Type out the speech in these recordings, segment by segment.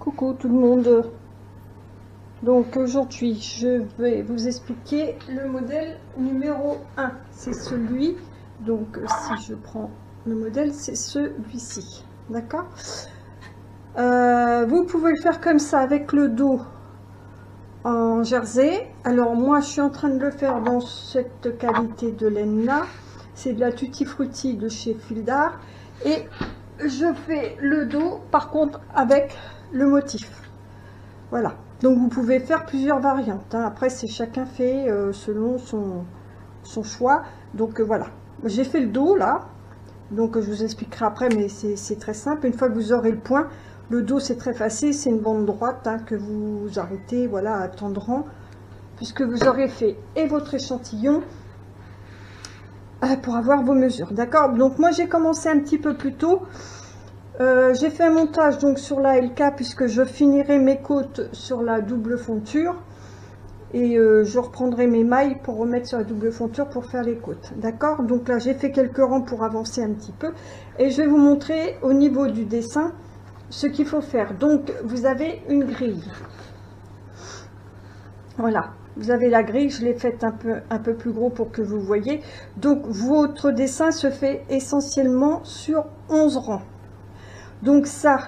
Coucou tout le monde. Donc aujourd'hui je vais vous expliquer le modèle numéro 1. C'est celui, donc si je prends le modèle, c'est celui-ci. D'accord. Vous pouvez le faire comme ça avec le dos en jersey. Alors moi je suis en train de le faire dans cette qualité de laine là. C'est de la Tutti Frutti de chez Fildar. Et je fais le dos par contre avec le motif. Voilà. Donc vous pouvez faire plusieurs variantes, hein. Après c'est chacun fait selon son choix. Donc voilà, j'ai fait le dos là, donc je vous expliquerai après, mais c'est très simple. Une fois que vous aurez le point, le dos c'est très facile, c'est une bande droite, hein, que vous arrêtez, voilà, à tendrant, puisque vous aurez fait et votre échantillon pour avoir vos mesures. D'accord. Donc moi j'ai commencé un petit peu plus tôt. J'ai fait un montage donc sur la LK puisque je finirai mes côtes sur la double fonture et je reprendrai mes mailles pour remettre sur la double fonture pour faire les côtes. D'accord. Donc là j'ai fait quelques rangs pour avancer un petit peu et je vais vous montrer au niveau du dessin ce qu'il faut faire. Donc vous avez une grille, voilà, vous avez la grille, je l'ai faite un peu plus gros pour que vous voyez. Donc votre dessin se fait essentiellement sur 11 rangs. Donc ça,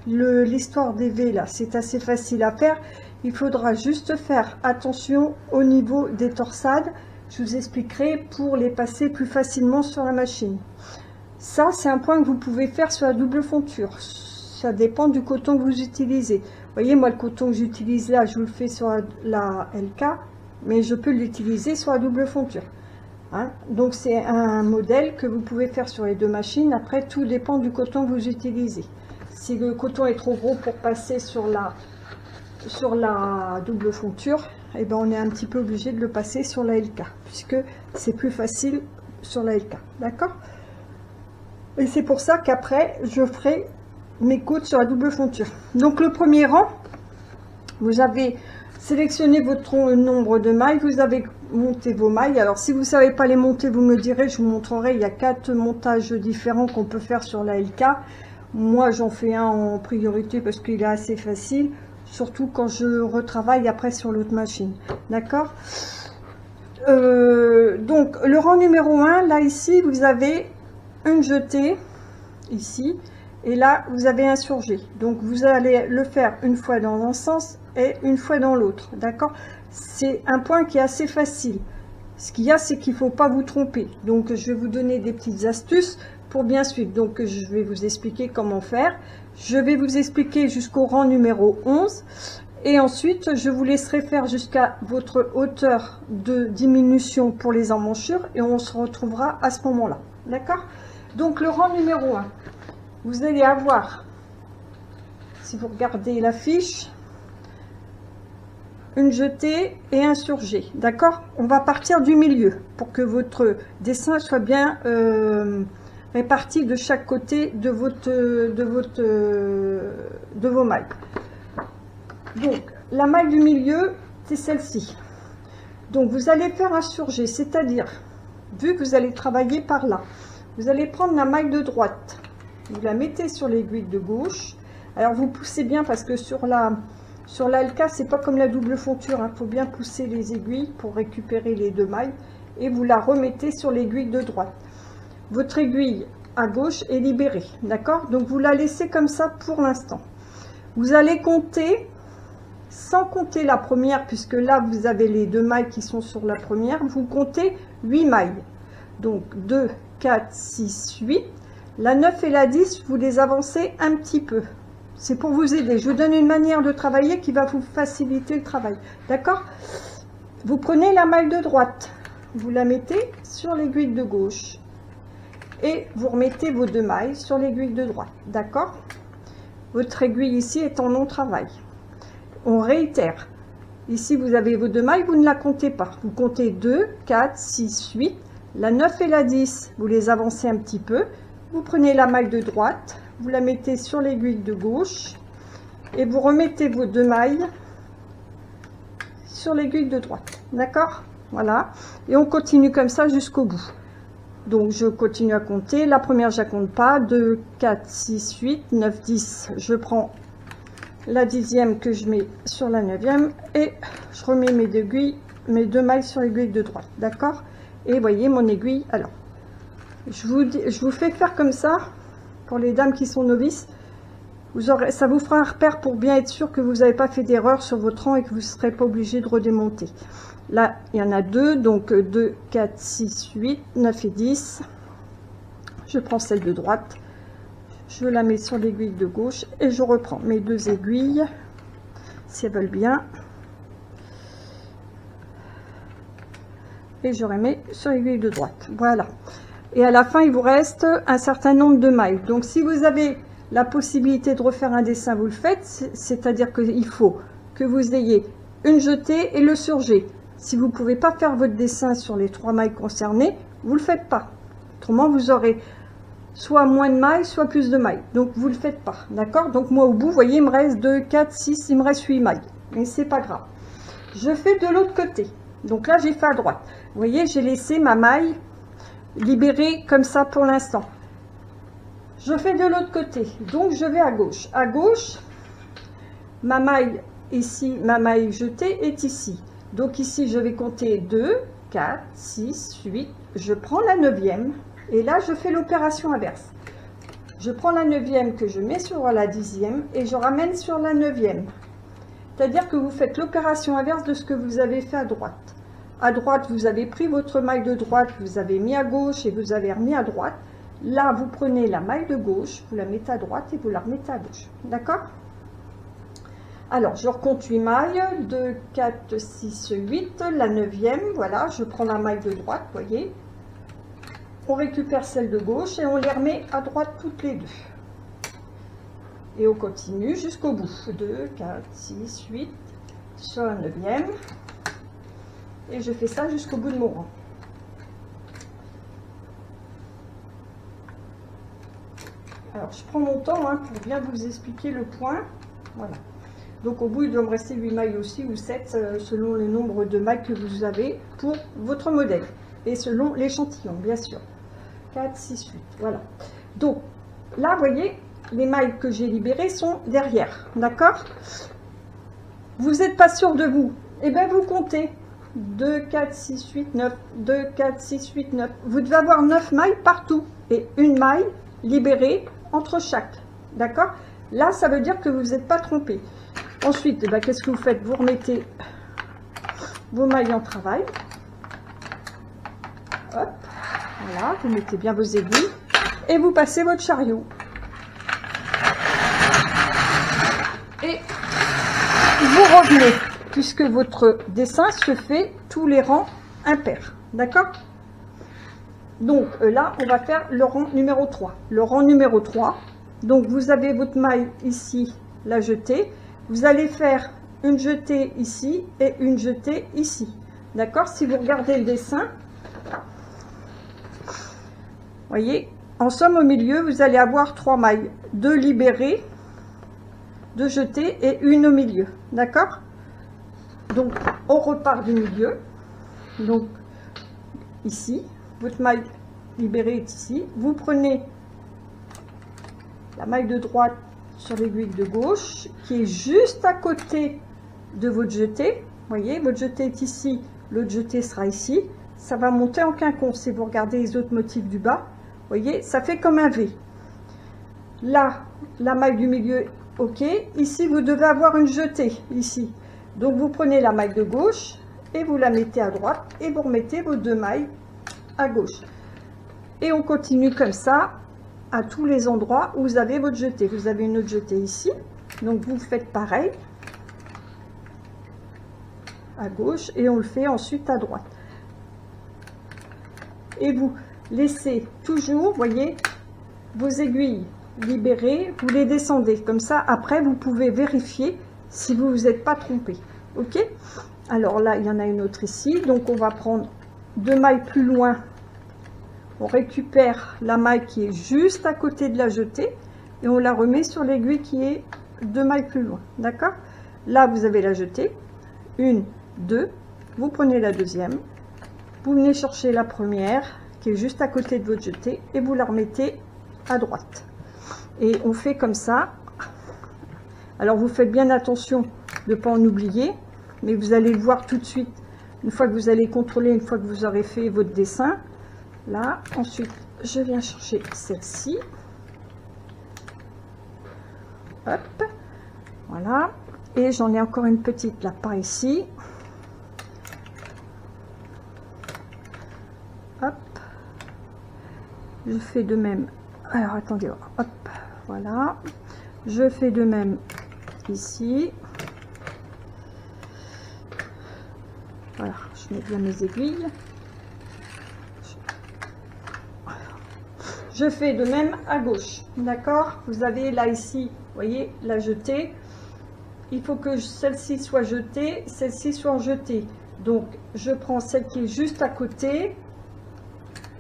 l'histoire des V là, c'est assez facile à faire. Il faudra juste faire attention au niveau des torsades. Je vous expliquerai pour les passer plus facilement sur la machine. Ça, c'est un point que vous pouvez faire sur la double fonture. Ça dépend du coton que vous utilisez. Vous voyez, moi, le coton que j'utilise là, je vous le fais sur la LK, mais je peux l'utiliser sur la double fonture. Hein, donc c'est un modèle que vous pouvez faire sur les deux machines. Après tout dépend du coton que vous utilisez. Si le coton est trop gros pour passer sur la double fonture, et ben on est un petit peu obligé de le passer sur la LK puisque c'est plus facile sur la LK. D'accord. Et c'est pour ça qu'après je ferai mes côtes sur la double fonture. Donc le premier rang, vous avez sélectionné votre nombre de mailles, vous avez monté vos mailles. Alors si vous ne savez pas les monter, vous me direz, je vous montrerai. Il y a 4 montages différents qu'on peut faire sur la LK. Moi j'en fais un en priorité parce qu'il est assez facile, surtout quand je retravaille après sur l'autre machine. D'accord. Donc le rang numéro 1, là ici vous avez une jetée ici, et là vous avez un surjet. Donc vous allez le faire une fois dans un sens et une fois dans l'autre. D'accord. C'est un point qui est assez facile. Ce qu'il y a, c'est qu'il ne faut pas vous tromper. Donc je vais vous donner des petites astuces pour bien suivre. Donc je vais vous expliquer comment faire. Je vais vous expliquer jusqu'au rang numéro 11 et ensuite je vous laisserai faire jusqu'à votre hauteur de diminution pour les emmanchures et on se retrouvera à ce moment là. D'accord. Donc le rang numéro 1, vous allez avoir, si vous regardez la fiche, une jetée et un surjet. D'accord. On va partir du milieu pour que votre dessin soit bien réparti de chaque côté de vos mailles. Donc la maille du milieu, c'est celle-ci. Donc vous allez faire un surjet, c'est-à-dire, vu que vous allez travailler par là, vous allez prendre la maille de droite, vous la mettez sur l'aiguille de gauche. Alors vous poussez bien parce que sur la LK, c'est pas comme la double fonture, hein. Faut bien pousser les aiguilles pour récupérer les deux mailles et vous la remettez sur l'aiguille de droite. Votre aiguille à gauche est libérée, d'accord. Donc vous la laissez comme ça pour l'instant. Vous allez compter sans compter la première, puisque là vous avez les deux mailles qui sont sur la première. Vous comptez 8 mailles, donc 2, 4, 6, 8. La 9 et la 10, vous les avancez un petit peu. C'est pour vous aider. Je vous donne une manière de travailler qui va vous faciliter le travail. D'accord. Vous prenez la maille de droite, vous la mettez sur l'aiguille de gauche et vous remettez vos deux mailles sur l'aiguille de droite. D'accord. Votre aiguille ici est en non-travail. On réitère. Ici, vous avez vos deux mailles, vous ne la comptez pas. Vous comptez 2, 4, 6, 8. La 9 et la 10, vous les avancez un petit peu. Vous prenez la maille de droite, vous la mettez sur l'aiguille de gauche et vous remettez vos deux mailles sur l'aiguille de droite. D'accord. Voilà. Et on continue comme ça jusqu'au bout. Donc je continue à compter. La première, je ne compte pas. 2, 4, 6, 8, 9, 10. Je prends la 10e que je mets sur la 9e et je remets mes deux mailles sur l'aiguille de droite, d'accord? Et voyez mon aiguille. Alors je vous fais faire comme ça pour les dames qui sont novices. Ça vous fera un repère pour bien être sûr que vous n'avez pas fait d'erreur sur votre rang et que vous ne serez pas obligé de redémonter. Là il y en a deux, donc 2 4 6 8 9 et 10. Je prends celle de droite, je la mets sur l'aiguille de gauche et je reprends mes deux aiguilles si elles veulent bien et je remets sur l'aiguille de droite. Voilà, et à la fin il vous reste un certain nombre de mailles. Donc si vous avez la possibilité de refaire un dessin, vous le faites, c'est-à-dire qu'il faut que vous ayez une jetée et le surjet. Si vous ne pouvez pas faire votre dessin sur les 3 mailles concernées, vous ne le faites pas, autrement vous aurez soit moins de mailles, soit plus de mailles. Donc vous ne le faites pas, d'accord? Donc moi au bout, vous voyez, il me reste 2, 4, 6, il me reste 8 mailles. Mais c'est pas grave. Je fais de l'autre côté. Donc là, j'ai fait à droite. Vous voyez, j'ai laissé ma maille libérée comme ça pour l'instant. Je fais de l'autre côté. Donc je vais à gauche. À gauche, ma maille ici, ma maille jetée est ici. Donc ici, je vais compter 2, 4, 6, 8. Je prends la 9e. Et là, je fais l'opération inverse. Je prends la 9e que je mets sur la 10e et je ramène sur la 9e. C'est-à-dire que vous faites l'opération inverse de ce que vous avez fait à droite. À droite, vous avez pris votre maille de droite, vous avez mis à gauche et vous avez remis à droite. Là, vous prenez la maille de gauche, vous la mettez à droite et vous la remettez à gauche. D'accord? Alors, je recompte 8 mailles. 2, 4, 6, 8. La 9e, voilà, je prends la maille de droite, vous voyez. On récupère celle de gauche et on les remet à droite toutes les deux. Et on continue jusqu'au bout. 2, 4, 6, 8, sur la 9e. Et je fais ça jusqu'au bout de mon rang. Alors, je prends mon temps pour bien vous expliquer le point. Voilà. Donc, au bout, il doit me rester 8 mailles aussi, ou 7, selon le nombre de mailles que vous avez pour votre modèle. Et selon l'échantillon, bien sûr. 4, 6, 8, voilà. Donc, là, vous voyez, les mailles que j'ai libérées sont derrière, d'accord? Vous n'êtes pas sûr de vous, et bien vous comptez 2, 4, 6, 8, 9, 2, 4, 6, 8, 9. Vous devez avoir 9 mailles partout, et une maille libérée entre chaque, d'accord? Là, ça veut dire que vous n'êtes pas trompé. Ensuite, qu'est-ce que vous faites? Vous remettez vos mailles en travail. Hop. Voilà, vous mettez bien vos aiguilles et vous passez votre chariot. Et vous revenez, puisque votre dessin se fait tous les rangs impairs. D'accord? Donc là, on va faire le rang numéro 3. Le rang numéro 3, donc vous avez votre maille ici, la jetée. Vous allez faire une jetée ici et une jetée ici. D'accord? Si vous regardez le dessin, voyez, en somme au milieu, vous allez avoir 3 mailles, 2 libérées, 2 jetées et une au milieu. D'accord? Donc, on repart du milieu. Donc, ici, votre maille libérée est ici. Vous prenez la maille de droite sur l'aiguille de gauche, qui est juste à côté de votre jetée. Voyez, votre jetée est ici, l'autre jetée sera ici. Ça va monter en quinconce. Si vous regardez les autres motifs du bas, voyez, ça fait comme un V. Là, la maille du milieu, ok. Ici, vous devez avoir une jetée, ici. Donc, vous prenez la maille de gauche et vous la mettez à droite et vous remettez vos 2 mailles à gauche. Et on continue comme ça à tous les endroits où vous avez votre jetée. Vous avez une autre jetée ici. Donc, vous faites pareil à gauche et on le fait ensuite à droite. Et vous laissez toujours, voyez, vos aiguilles libérées, vous les descendez. Comme ça, après, vous pouvez vérifier si vous ne vous êtes pas trompé. Ok? Alors là, il y en a une autre ici. Donc, on va prendre 2 mailles plus loin. On récupère la maille qui est juste à côté de la jetée et on la remet sur l'aiguille qui est 2 mailles plus loin. D'accord? Là, vous avez la jetée. 1, 2. Vous prenez la deuxième. Vous venez chercher la première qui est juste à côté de votre jetée et vous la remettez à droite. Et on fait comme ça Alors vous faites bien attention de ne pas en oublier, mais vous allez le voir tout de suite, une fois que vous allez contrôler, une fois que vous aurez fait votre dessin. Là, ensuite, je viens chercher celle-ci. Hop, voilà. Et j'en ai encore une petite là, par ici. Hop. Je fais de même. Alors, attendez, hop, voilà. Je fais de même ici. Voilà, je mets bien mes aiguilles. Je fais de même à gauche, d'accord? Vous avez là ici, vous voyez, la jetée. Il faut que celle-ci soit jetée, celle-ci soit jetée. Donc, je prends celle qui est juste à côté.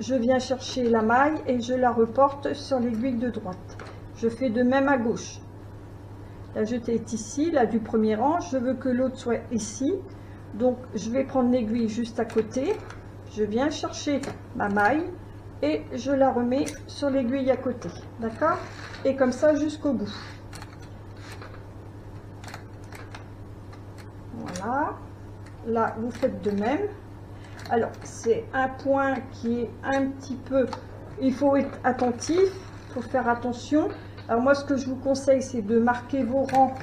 Je viens chercher la maille et je la reporte sur l'aiguille de droite. Je fais de même à gauche. La jetée est ici, là du premier rang. Je veux que l'autre soit ici. Donc, je vais prendre l'aiguille juste à côté. Je viens chercher ma maille et je la remets sur l'aiguille à côté. D'accord? Et comme ça jusqu'au bout. Voilà. Là, vous faites de même. Alors, c'est un point qui est un petit peu... Il faut être attentif, il faut faire attention. Alors moi, ce que je vous conseille, c'est de marquer vos rangs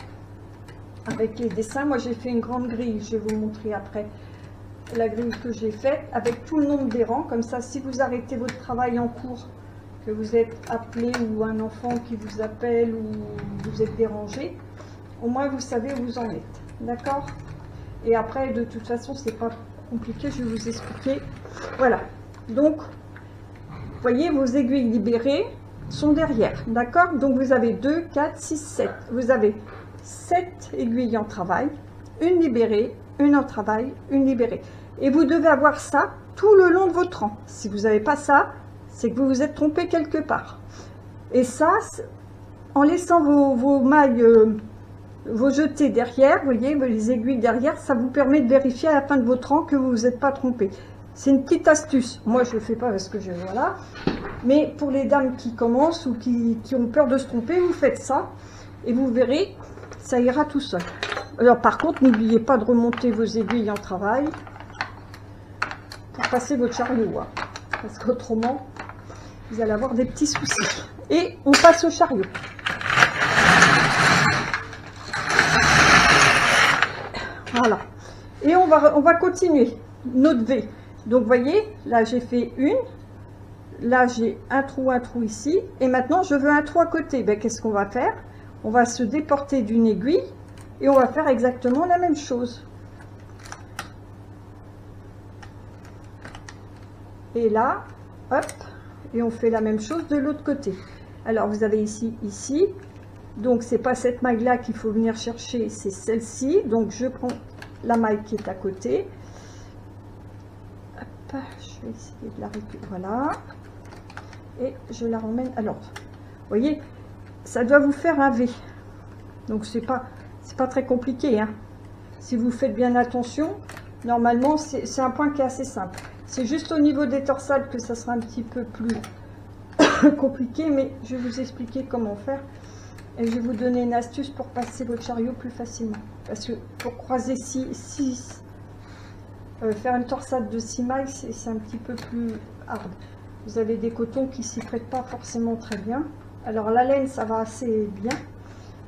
avec les dessins. Moi, j'ai fait une grande grille. Je vais vous montrer après la grille que j'ai faite avec tout le nombre des rangs. Comme ça, si vous arrêtez votre travail en cours, que vous êtes appelé ou un enfant qui vous appelle ou vous êtes dérangé, au moins, vous savez où vous en êtes. D'accord? Et après, de toute façon, c'est pas compliqué, je vais vous expliquer. Voilà, donc vous voyez, vos aiguilles libérées sont derrière, d'accord? Donc vous avez 2, 4, 6, 7. Vous avez 7 aiguilles en travail, une libérée, une en travail, une libérée. Et vous devez avoir ça tout le long de votre rang. Si vous n'avez pas ça, c'est que vous vous êtes trompé quelque part. Et ça, en laissant vos mailles... vos jetés derrière, vous voyez, les aiguilles derrière, ça vous permet de vérifier à la fin de votre rang que vous vous êtes pas trompé. C'est une petite astuce. Moi, je ne le fais pas parce que je... Voilà. Mais pour les dames qui commencent ou qui ont peur de se tromper, vous faites ça. Et vous verrez, ça ira tout seul. Alors, par contre, n'oubliez pas de remonter vos aiguilles en travail pour passer votre chariot. Hein, parce qu'autrement, vous allez avoir des petits soucis. Et on passe au chariot. Voilà. Et on va continuer notre V. Donc, vous voyez, là, j'ai fait une. Là, j'ai un trou ici. Et maintenant, je veux un trou à côté. Ben, qu'est-ce qu'on va faire? On va se déporter d'une aiguille et on va faire exactement la même chose. Et là, hop, et on fait la même chose de l'autre côté. Alors, vous avez ici. Donc, c'est pas cette maille-là qu'il faut venir chercher, c'est celle-ci. Donc, je prends la maille qui est à côté. Hop, je vais essayer de la récupérer. Voilà. Et je la ramène à l'ordre. Vous voyez, ça doit vous faire un V. Donc, c'est pas très compliqué. Hein. Si vous faites bien attention, normalement, c'est un point qui est assez simple. C'est juste au niveau des torsades que ça sera un petit peu plus compliqué, mais je vais vous expliquer comment faire. Et je vais vous donner une astuce pour passer votre chariot plus facilement. Parce que pour croiser faire une torsade de 6 mailles, c'est un petit peu plus hard. Vous avez des cotons qui s'y prêtent pas forcément très bien. Alors la laine, ça va assez bien.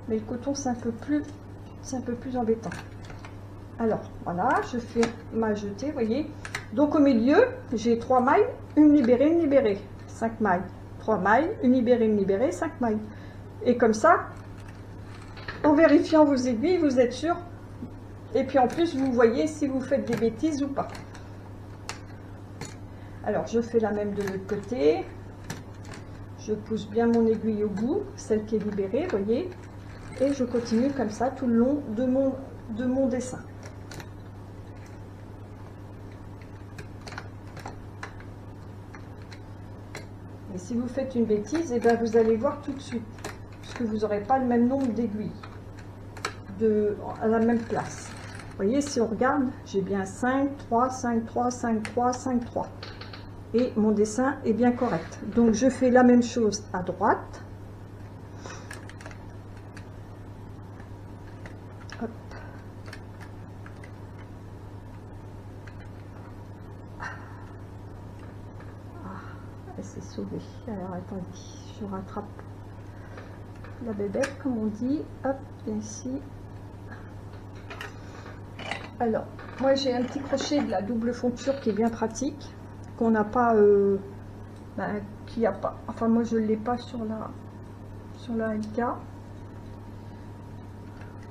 Mais le coton, c'est un peu plus embêtant. Alors, voilà, je fais ma jetée, vous voyez. Donc au milieu, j'ai 3 mailles, une libérée, 5 mailles. 3 mailles, une libérée, 5 mailles. Et comme ça, en vérifiant vos aiguilles, vous êtes sûr. Et puis en plus, vous voyez si vous faites des bêtises ou pas. Alors, je fais la même de l'autre côté. Je pousse bien mon aiguille au bout, celle qui est libérée, vous voyez. Et je continue comme ça tout le long de mon dessin. Et si vous faites une bêtise, eh bien, vous allez voir tout de suite. Que vous n'aurez pas le même nombre d'aiguilles à la même place. Vous voyez, si on regarde, j'ai bien 5, 3, 5, 3, 5, 3, 5, 3. Et mon dessin est bien correct. Donc, je fais la même chose à droite. Hop. Elle s'est sauvée. Alors attendez, je rattrape la bébête comme on dit. Hop, viens ici. Alors, moi j'ai un petit crochet de la double fonture qui est bien pratique, qu'on n'a pas, qui a pas. Enfin moi je ne l'ai pas sur la LK.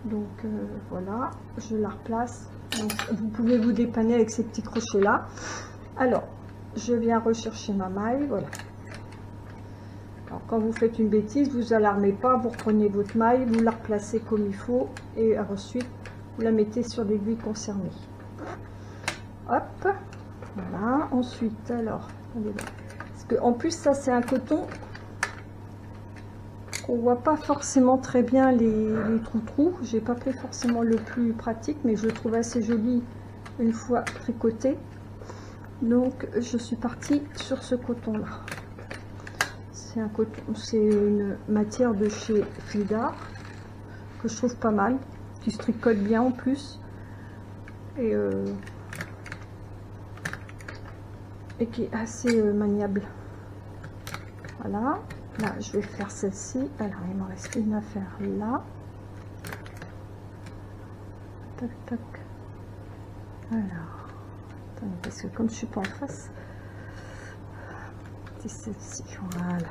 Donc voilà, je la replace. Donc, vous pouvez vous dépanner avec ces petits crochets là. Alors, je viens rechercher ma maille, voilà. Alors, quand vous faites une bêtise, vous alarmez pas, vous reprenez votre maille, vous la replacez comme il faut et ensuite vous la mettez sur l'aiguille concernée. Hop, voilà. Ensuite, alors, parce que en plus ça c'est un coton qu'on voit pas forcément très bien les trous. J'ai pas pris forcément le plus pratique, mais je le trouve assez joli une fois tricoté. Donc je suis partie sur ce coton là. C'est un coton, c'est une matière de chez Fildar que je trouve pas mal, qui se tricote bien en plus et qui est assez maniable. Voilà, là je vais faire celle-ci. Alors il m'en reste une à faire là. Tac tac. Alors parce que comme je suis pas en face, c'est celle-ci. Voilà. De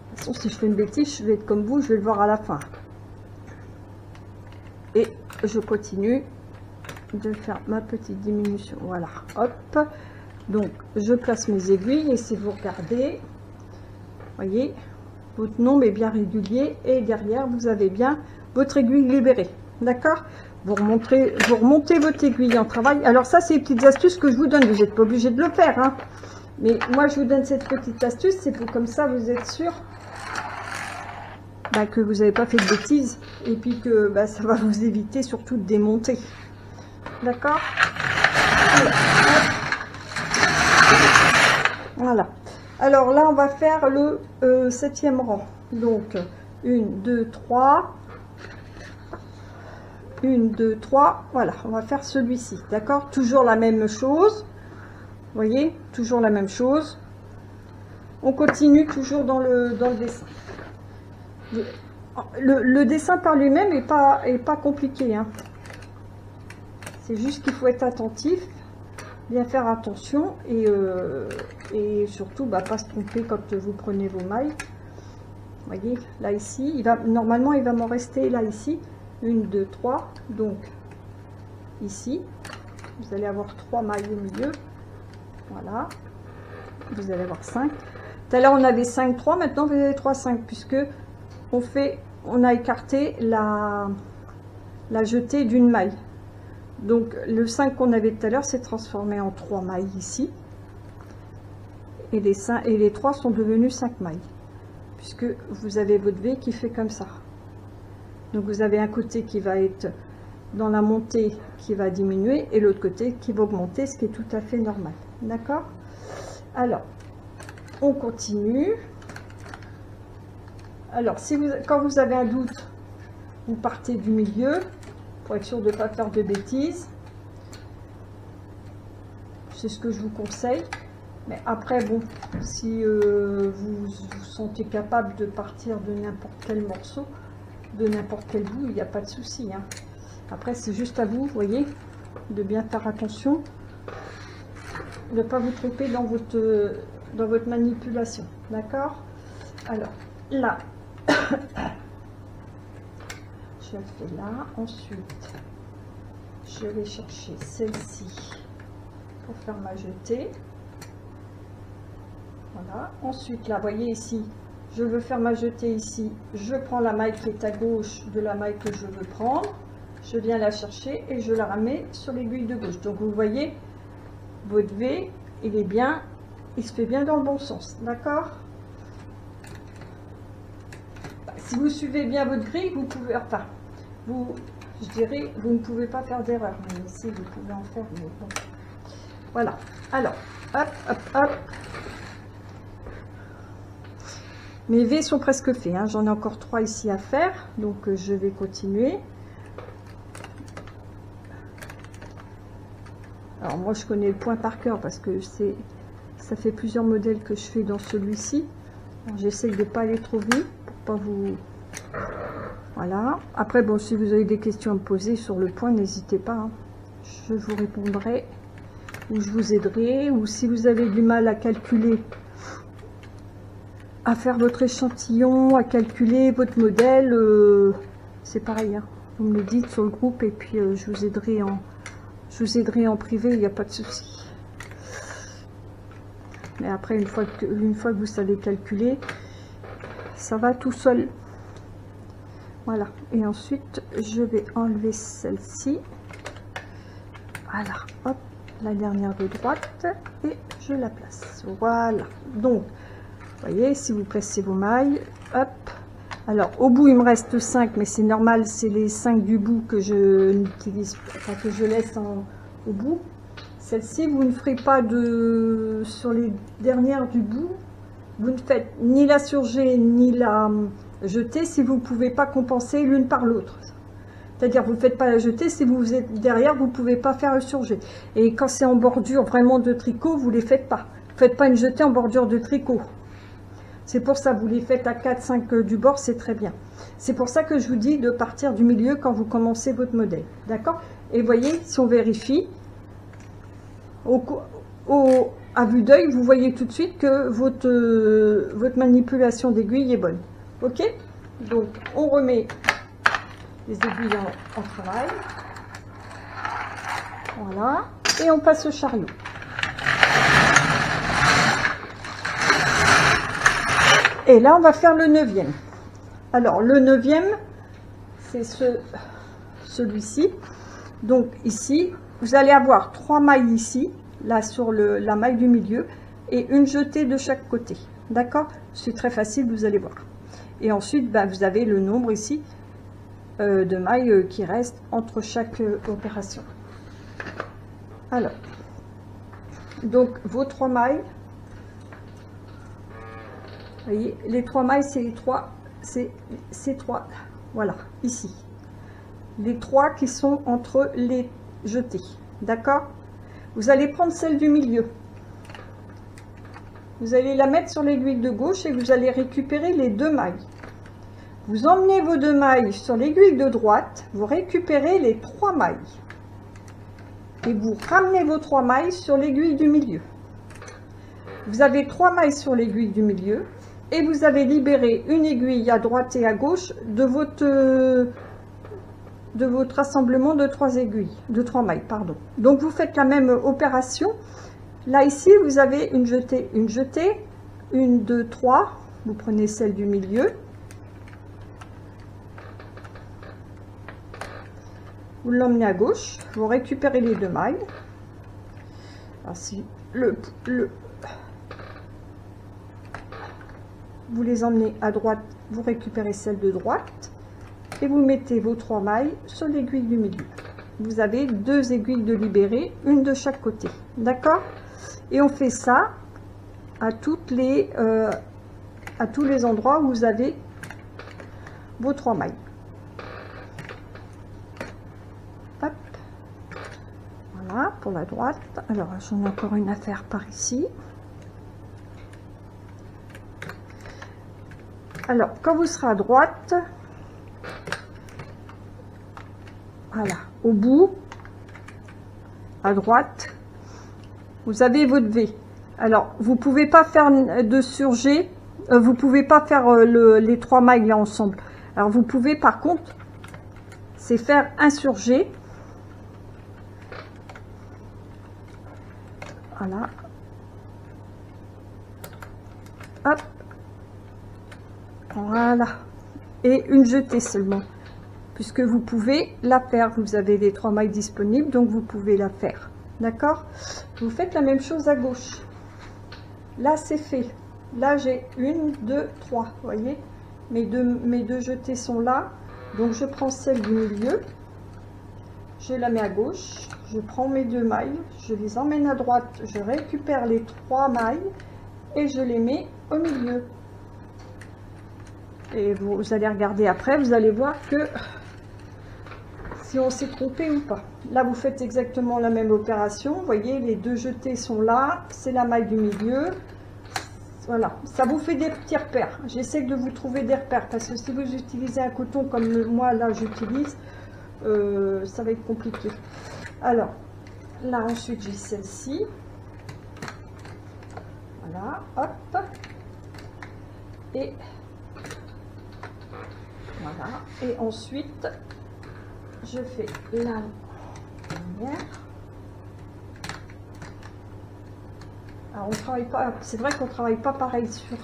toute façon, si je fais une bêtise, je vais être comme vous, je vais le voir à la fin. Et je continue de faire ma petite diminution. Voilà, hop. Donc, je place mes aiguilles et si vous regardez, voyez, votre nombre est bien régulier et derrière, vous avez bien votre aiguille libérée. D'accord ? Vous remontez votre aiguille en travail. Alors ça, c'est les petites astuces que je vous donne. Vous n'êtes pas obligé de le faire, hein. Mais moi, je vous donne cette petite astuce. C'est pour comme ça, vous êtes sûr que vous n'avez pas fait de bêtises. Et puis que ça va vous éviter surtout de démonter. D'accord ? Voilà. Alors là, on va faire le 7e rang. Donc, 1, 2, 3... 1, 2, 3, voilà, on va faire celui-ci, d'accord? Toujours la même chose, vous voyez, toujours la même chose. On continue toujours dans le dessin. Le dessin par lui-même est pas compliqué, hein. C'est juste qu'il faut être attentif, bien faire attention et surtout pas se tromper quand vous prenez vos mailles. Vous voyez, là ici, normalement il va m'en rester là ici. 1, 2, 3, donc ici, vous allez avoir 3 mailles au milieu, voilà, vous allez avoir 5. Tout à l'heure on avait 5, 3, maintenant vous avez 3, 5, puisque on a écarté la jetée d'une maille. Donc le 5 qu'on avait tout à l'heure s'est transformé en 3 mailles ici, et les 3 sont devenus 5 mailles, puisque vous avez votre V qui fait comme ça. Donc vous avez un côté qui va être dans la montée qui va diminuer et l'autre côté qui va augmenter, ce qui est tout à fait normal. D'accord? Alors, on continue. Alors, quand vous avez un doute, vous partez du milieu pour être sûr de ne pas faire de bêtises. C'est ce que je vous conseille. Mais après, bon, si vous vous sentez capable de partir de n'importe quel morceau, de n'importe quel bout, il n'y a pas de souci, hein. Après c'est juste à vous, vous voyez, de bien faire attention, de ne pas vous tromper dans votre manipulation, d'accord? Alors là je la fais là, ensuite je vais chercher celle-ci pour faire ma jetée, voilà. Ensuite là, vous voyez ici, je veux faire ma jetée ici, je prends la maille qui est à gauche de la maille que je veux prendre, je viens la chercher et je la ramène sur l'aiguille de gauche. Donc vous voyez, votre V, il se fait bien dans le bon sens, d'accord? Si vous suivez bien votre grille, vous pouvez, enfin, je dirais, vous ne pouvez pas faire d'erreur, mais ici vous pouvez en faire, mais bon. Voilà, alors, hop, hop, hop. Mes V sont presque faits, hein. J'en ai encore 3 ici à faire, donc je vais continuer. Alors moi je connais le point par cœur parce que ça fait plusieurs modèles que je fais dans celui-ci. J'essaie de ne pas aller trop vite pour pas vous... Voilà. Après, bon, si vous avez des questions à me poser sur le point, n'hésitez pas, hein. Je vous répondrai ou je vous aiderai. Ou si vous avez du mal à calculer, à faire votre échantillon, à calculer votre modèle, c'est pareil, hein. Vous me le dites sur le groupe et puis je vous aiderai en privé, il n'y a pas de souci. Mais après, une fois que vous savez calculer, ça va tout seul. Voilà. Et ensuite, je vais enlever celle-ci. Voilà. Hop, la dernière de droite. Et je la place. Voilà. Donc, vous voyez, si vous placez vos mailles, hop. Alors, au bout, il me reste 5, mais c'est normal, c'est les 5 du bout que je n'utilise, enfin, que je laisse au bout. Celle-ci, vous ne ferez pas de... Sur les dernières du bout, vous ne faites ni la surjet ni la jetée si vous ne pouvez pas compenser l'une par l'autre. C'est-à-dire, vous ne faites pas la jetée, si vous êtes derrière, vous ne pouvez pas faire le surjet. Et quand c'est en bordure vraiment de tricot, vous ne les faites pas. Vous ne faites pas une jetée en bordure de tricot. C'est pour ça, vous les faites à 4-5 du bord, c'est très bien. C'est pour ça que je vous dis de partir du milieu quand vous commencez votre modèle. D'accord? Et voyez, si on vérifie, à vue d'œil, vous voyez tout de suite que votre manipulation d'aiguille est bonne. Ok? Donc, on remet les aiguilles en travail. Voilà. Et on passe au chariot. Et là, on va faire le 9e. Alors, le 9e, c'est celui-ci. Donc, ici, vous allez avoir 3 mailles ici, là sur la maille du milieu, et une jetée de chaque côté. D'accord? C'est très facile, vous allez voir. Et ensuite, ben, vous avez le nombre ici de mailles qui restent entre chaque opération. Alors, donc vos 3 mailles, vous voyez, les 3 mailles, c'est les 3, c'est 3, voilà, ici. Les 3 qui sont entre les jetées, d'accord? Vous allez prendre celle du milieu. Vous allez la mettre sur l'aiguille de gauche et vous allez récupérer les 2 mailles. Vous emmenez vos 2 mailles sur l'aiguille de droite, vous récupérez les 3 mailles. Et vous ramenez vos 3 mailles sur l'aiguille du milieu. Vous avez 3 mailles sur l'aiguille du milieu et vous avez libéré une aiguille à droite et à gauche de votre assemblement de 3 aiguilles, de 3 mailles, pardon. Donc vous faites la même opération. Là ici, vous avez une jetée, 1, 2, 3. Vous prenez celle du milieu. Vous l'emmenez à gauche, vous récupérez les 2 mailles. Alors, si vous les emmenez à droite, vous récupérez celle de droite et vous mettez vos 3 mailles sur l'aiguille du milieu. Vous avez 2 aiguilles de libérées, une de chaque côté. D'accord? Et on fait ça à tous les endroits où vous avez vos 3 mailles. Hop. Voilà, pour la droite. Alors, j'en ai encore une à faire par ici. Alors, quand vous serez à droite, voilà, au bout, à droite, vous avez votre V. Alors, vous pouvez pas faire de surjet, vous pouvez pas faire les 3 mailles là ensemble. Alors, vous pouvez par contre, c'est faire un surjet. Voilà. Hop. Voilà. Et une jetée seulement. Puisque vous pouvez la faire. Vous avez les 3 mailles disponibles, donc vous pouvez la faire. D'accord? Vous faites la même chose à gauche. Là, c'est fait. Là, j'ai 1, 2, 3. Vous voyez? Mes deux jetées sont là. Donc, je prends celle du milieu. Je la mets à gauche. Je prends mes 2 mailles. Je les emmène à droite. Je récupère les 3 mailles. Et je les mets au milieu. Et vous allez regarder après. Vous allez voir que si on s'est trompé ou pas. Là, vous faites exactement la même opération. Vous voyez, les deux jetés sont là. C'est la maille du milieu. Voilà, ça vous fait des petits repères. J'essaie de vous trouver des repères parce que si vous utilisez un coton comme moi, là, j'utilise, ça va être compliqué. Alors, là, ensuite, j'ai celle-ci. Voilà, hop. Et voilà. Et ensuite, je fais la première. Alors, on travaille pas. C'est vrai qu'on travaille pas pareil sur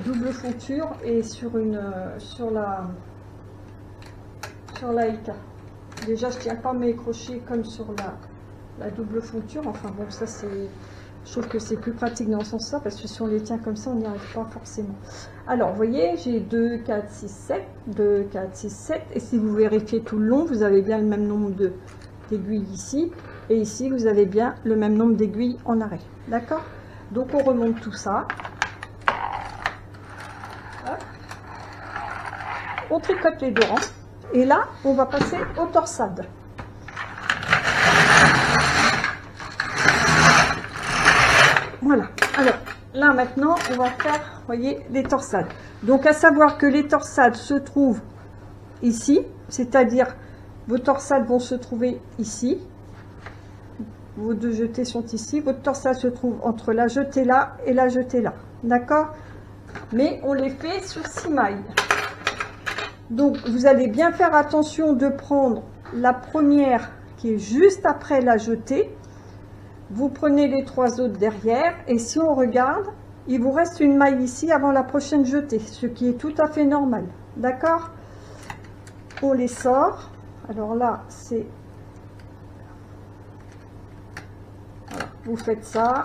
double fonture et sur la Eka. Déjà, je tiens pas mes crochets comme sur la double fonture. Enfin bon, ça c'est. Je trouve que c'est plus pratique dans ce sens-là parce que si on les tient comme ça, on n'y arrive pas forcément. Alors, vous voyez, j'ai 2, 4, 6, 7, 2, 4, 6, 7. Et si vous vérifiez tout le long, vous avez bien le même nombre d'aiguilles ici. Et ici, vous avez bien le même nombre d'aiguilles en arrêt. D'accord? Donc, on remonte tout ça. Hop. On tricote les deux rangs. Et là, on va passer aux torsades. Voilà. Alors, là, maintenant, on va faire, vous voyez, les torsades. Donc, à savoir que les torsades se trouvent ici. C'est-à-dire, vos torsades vont se trouver ici. Vos deux jetés sont ici. Votre torsade se trouve entre la jetée là et la jetée là. D'accord? Mais on les fait sur 6 mailles. Donc, vous allez bien faire attention de prendre la première qui est juste après la jetée. Vous prenez les 3 autres derrière. Et si on regarde, il vous reste une maille ici avant la prochaine jetée. Ce qui est tout à fait normal. D'accord? On les sort. Alors là, c'est... Voilà. Vous faites ça.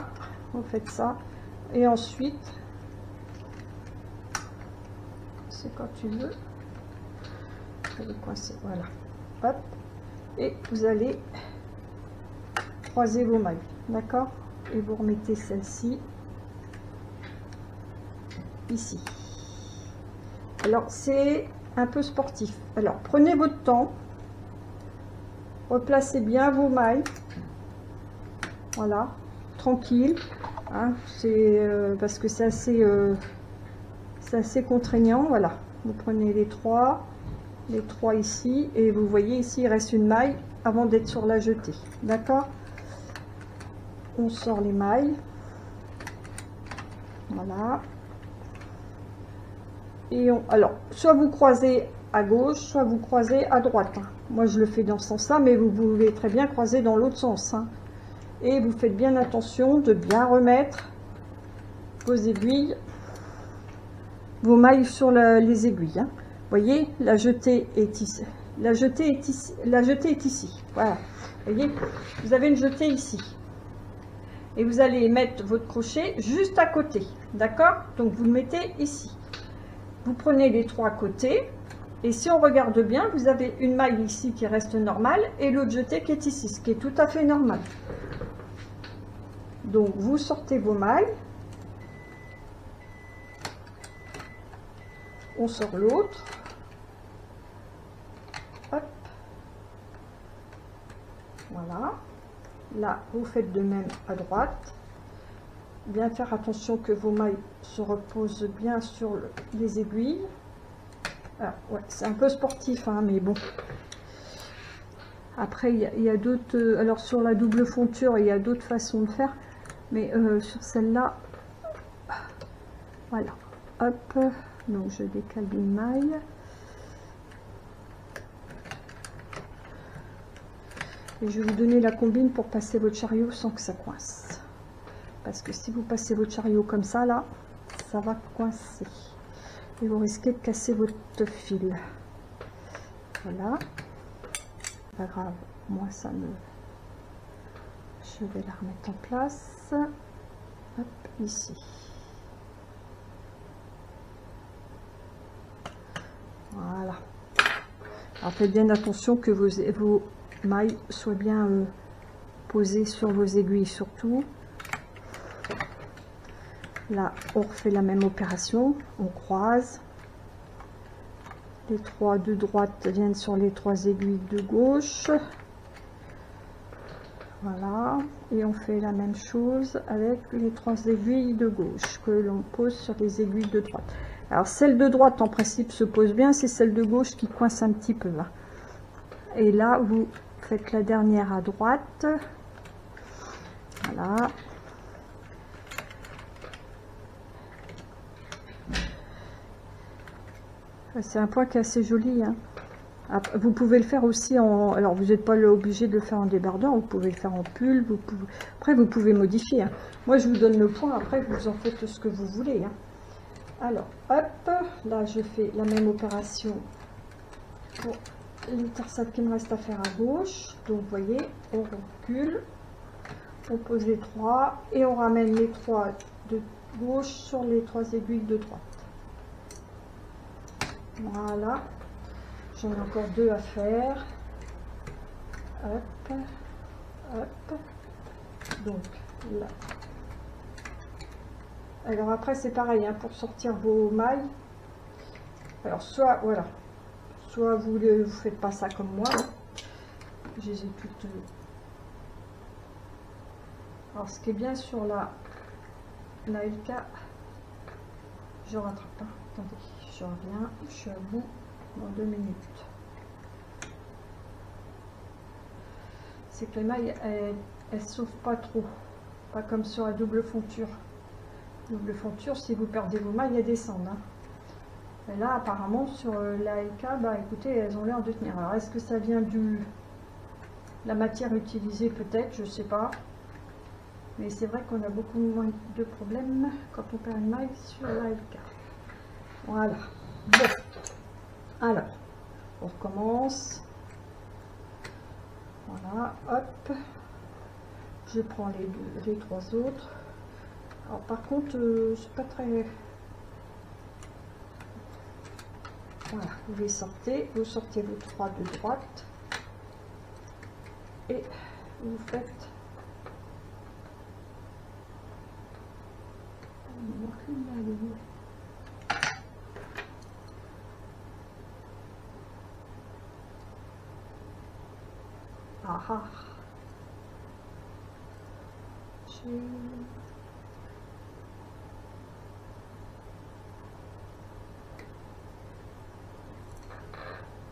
Vous faites ça. Et ensuite, c'est quand tu veux. Coincer, voilà, hop, et vous allez croiser vos mailles, d'accord, et vous remettez celle-ci ici. Alors c'est un peu sportif, alors prenez votre temps, replacez bien vos mailles, voilà, tranquille, hein, c'est parce que c'est assez contraignant. Voilà, vous prenez les 3 ici, et vous voyez ici il reste une maille avant d'être sur la jetée. D'accord? On sort les mailles, voilà, et alors soit vous croisez à gauche, soit vous croisez à droite, hein. Moi je le fais dans ce sens là, mais vous pouvez très bien croiser dans l'autre sens, hein. Et vous faites bien attention de bien remettre vos aiguilles, vos mailles sur les aiguilles, hein. Voyez, la jetée est ici. La jetée est ici. La jetée est ici. Voilà. Voyez, vous avez une jetée ici. Et vous allez mettre votre crochet juste à côté. D'accord? Donc vous le mettez ici. Vous prenez les 3 côtés. Et si on regarde bien, vous avez une maille ici qui reste normale et l'autre jetée qui est ici, ce qui est tout à fait normal. Donc vous sortez vos mailles. On sort l'autre. Hop. Voilà. Là, vous faites de même à droite. Bien faire attention que vos mailles se reposent bien sur les aiguilles. Ah, ouais, c'est un peu sportif, hein, mais bon. Après, il y a d'autres... alors, sur la double fonture, il y a d'autres façons de faire. Mais sur celle-là, voilà. Hop. Donc, je décale d'une maille. Et je vais vous donner la combine pour passer votre chariot sans que ça coince. Parce que si vous passez votre chariot comme ça, là, ça va coincer. Et vous risquez de casser votre fil. Voilà. Pas grave, moi ça me... Je vais la remettre en place. Hop, ici. Voilà. Alors faites bien attention que vos mailles soient bien posées sur vos aiguilles surtout. Là, on refait la même opération, on croise. Les 3 de droite viennent sur les 3 aiguilles de gauche. Voilà, et on fait la même chose avec les 3 aiguilles de gauche que l'on pose sur les aiguilles de droite. Alors celle de droite en principe se pose bien, c'est celle de gauche qui coince un petit peu là. Et là vous faites la dernière à droite. Voilà. C'est un point qui est assez joli, hein. Vous pouvez le faire aussi en... Alors, vous n'êtes pas obligé de le faire en débardeur, vous pouvez le faire en pull, après vous pouvez modifier, hein. Moi, je vous donne le point, après vous en faites ce que vous voulez, hein. Alors, hop, là, je fais la même opération pour les torsades qui me reste à faire à gauche. Donc, vous voyez, on recule, on pose les 3 et on ramène les 3 de gauche sur les 3 aiguilles de droite. Voilà. J'en ai encore 2 à faire. Hop, hop. Donc là. Alors après c'est pareil, hein, pour sortir vos mailles. Alors soit voilà, soit vous ne faites pas ça comme moi. Hein. Je les ai toutes. Alors ce qui est bien sur la LK, je rattrape pas. Attendez, je reviens, je suis à bout. Dans 2 minutes. C'est que les mailles, elles s'ouvrent pas trop. Pas comme sur la double fonture. Double fonture, si vous perdez vos mailles, elles descendent. Hein. Et là, apparemment, sur la LK, bah écoutez, elles ont l'air de tenir. Alors, est-ce que ça vient de la matière utilisée? Peut-être, je sais pas. Mais c'est vrai qu'on a beaucoup moins de problèmes quand on perd une maille sur la LK. Voilà. Bon. Alors, on recommence. Voilà, hop. Je prends les 3 autres. Alors par contre, c'est pas très... Voilà, vous les sortez. Vous sortez vos 3 de droite. Et vous faites... Ah ah.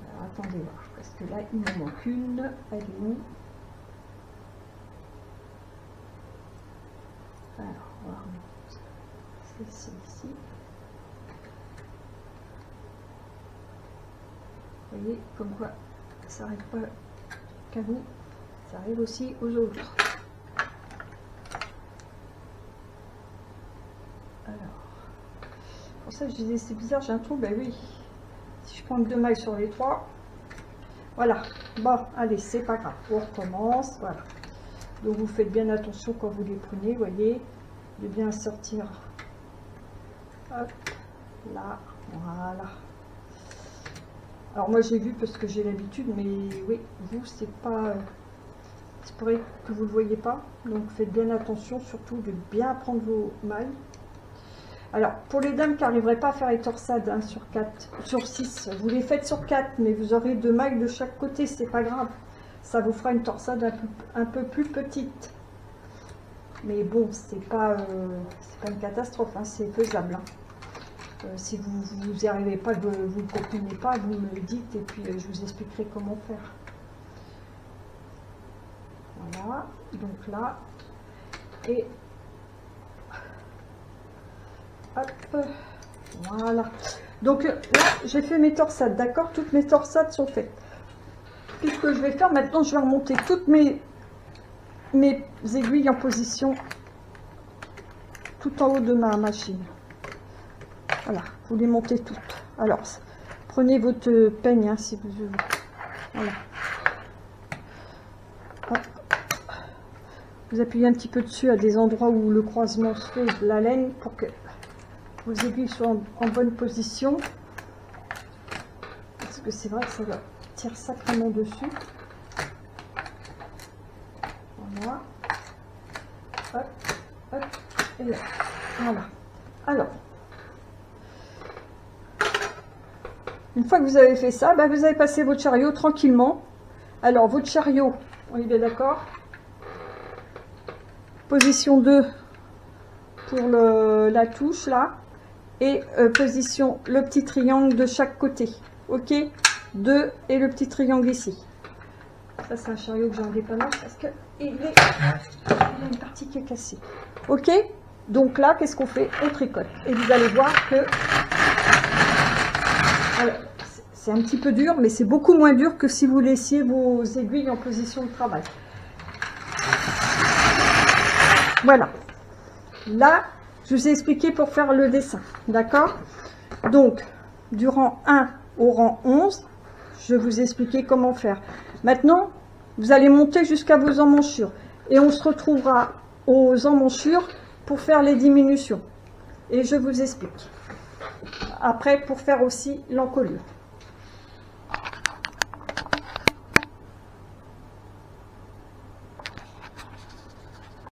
Alors, attendez voir, parce que là il me manque une. Elle est où? Alors, on va remettre celle-ci. Vous voyez, comme quoi ça n'arrive pas qu'à vous, ça arrive aussi aux autres. Alors, pour ça je disais c'est bizarre, j'ai un trou, ben oui, si je prends 2 mailles sur les 3, voilà, bon, allez, c'est pas grave, on recommence, voilà. Donc vous faites bien attention quand vous les prenez, vous voyez, de bien sortir, hop, là, voilà. Alors moi j'ai vu parce que j'ai l'habitude, mais oui, vous c'est pas... C'est vrai que vous ne le voyez pas, donc faites bien attention surtout de bien prendre vos mailles. Alors pour les dames qui n'arriveraient pas à faire les torsades hein, sur 6, vous les faites sur 4, mais vous aurez 2 mailles de chaque côté, c'est pas grave. Ça vous fera une torsade un peu plus petite. Mais bon, c'est pas une catastrophe, hein, c'est faisable. Hein. Si vous n'y arrivez pas, vous ne comprenez pas, vous me le dites et puis je vous expliquerai comment faire. Voilà, donc là, et hop, voilà. Donc là, j'ai fait mes torsades, d'accord? Toutes mes torsades sont faites. Qu'est-ce que je vais faire maintenant? Je vais remonter toutes mes aiguilles en position tout en haut de ma machine. Voilà, vous les montez toutes. Alors, prenez votre peigne hein, si vous voulez. Voilà. Hop. Vous appuyez un petit peu dessus à des endroits où le croisement se fait de la laine pour que vos aiguilles soient en bonne position. Parce que c'est vrai que ça tire sacrément dessus. Voilà. Hop, hop, et là. Voilà. Alors. Une fois que vous avez fait ça, ben, vous allez passer votre chariot tranquillement. Alors, votre chariot, on est bien d'accord. Position 2 pour la touche, là. Et position, le petit triangle de chaque côté. Ok, 2 et le petit triangle ici. Ça, c'est un chariot que j'ai en dépannage parce que il y a une partie qui est cassée. Ok, donc là, qu'est-ce qu'on fait? On tricote. Et vous allez voir que... c'est un petit peu dur, mais c'est beaucoup moins dur que si vous laissiez vos aiguilles en position de travail. Voilà. Là, je vous ai expliqué pour faire le dessin. D'accord? Donc, du rang 1 au rang 11, je vous ai expliqué comment faire. Maintenant, vous allez monter jusqu'à vos emmanchures. Et on se retrouvera aux emmanchures pour faire les diminutions. Et je vous explique. Après, pour faire aussi l'encolure.